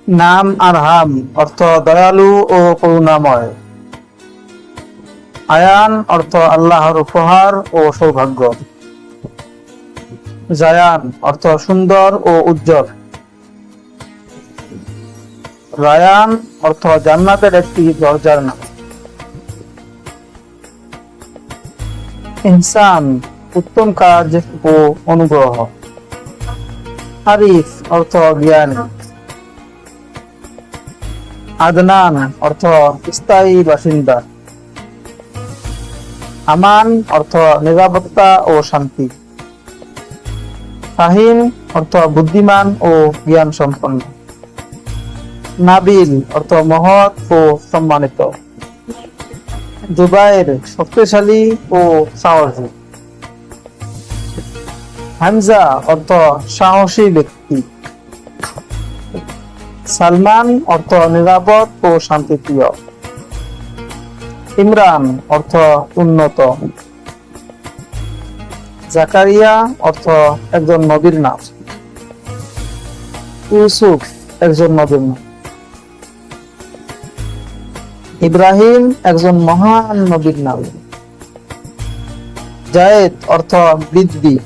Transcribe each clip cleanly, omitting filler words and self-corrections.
নাম আরহাম অর্থ দয়ালু ও করুণাময়। আয়ান অর্থ আল্লাহর উপহার ও সৌভাগ্য। জায়ান অর্থ সুন্দর ও উজ্জ্বল। রায়ান অর্থ জান্নাতের একটি দরজার নাম। ইহসান উত্তম কাজ ও অনুগ্রহ। আরিফ অর্থ জ্ঞানী। আদনান অর্থ স্থায়ী বাসিন্দা। আমান অর্থ নিরাপত্তা ও শান্তি। ফাহিম অর্থ বুদ্ধিমান ও জ্ঞান সম্পন্ন। নাবিল অর্থ মহৎ ও সম্মানিত। জুবাইর শক্তিশালী ও সাহসী। হামজা অর্থ সাহসী ব্যক্তি। সালমান অর্থ নিরাপদ ও শান্তিপ্রিয়। ইমরান অর্থ উন্নত। জাকারিয়া অর্থ একজন নবীর নাম। ইউসুফ একজন নবীর নাম। ইব্রাহিম একজন মহান নবীর নাম। জায়েদ অর্থ বৃদ্ধি।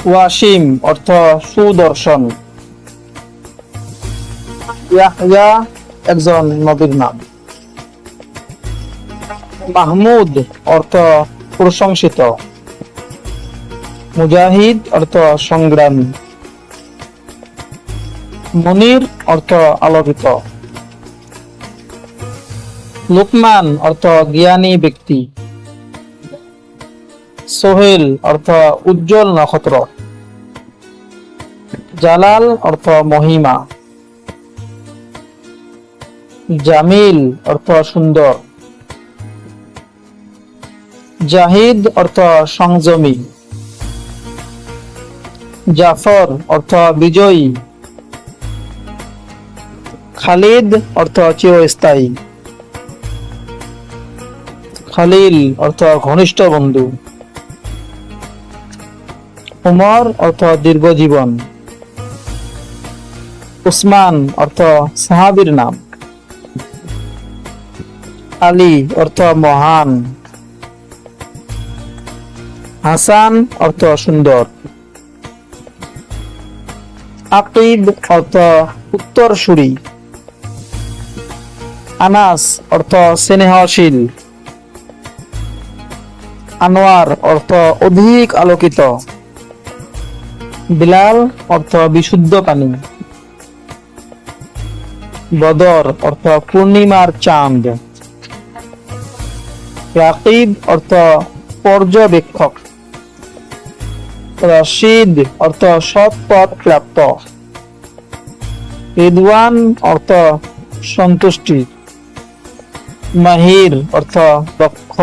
ওয়াসিম অর্থ সুদর্শন। ইয়াহইয়া একজন নবীর নাম। মাহমুদ অর্থ প্রশংসিত। মুজাহিদ অর্থ সংগ্রামী। মুনির অর্থ আলোকিত। লুকমান অর্থ জ্ঞানী ব্যক্তি। সোহেল অর্থ উজ্জ্বল নক্ষত্র। জালাল অর্থ মহিমা। জামিল অর্থ সুন্দর। জাহিদ অর্থ সংযমী। জাফর অর্থ বিজয়ী। খালিদ অর্থ চিরস্থায়ী। খালিল অর্থ ঘনিষ্ঠ বন্ধু। উমর অর্থ দীর্ঘজীবন। উসমান অর্থ সাহাবীর নাম। আলী অর্থ মহান। হাসান অর্থ সুন্দর। আকিব অর্থ উত্তরসূরি। আনাস অর্থ স্নেহশীল। আনোয়ার অর্থ অধিক আলোকিত। বিলাল অর্থ বিশুদ্ধ পানি। বদর অর্থ পূর্ণিমার চাঁদ। রাকিব অর্থ পর্যবেক্ষক। রশিদ অর্থ সৎ পথ প্রাপ্ত। রিদওয়ান অর্থ সন্তুষ্টি। মাহির অর্থ দক্ষ।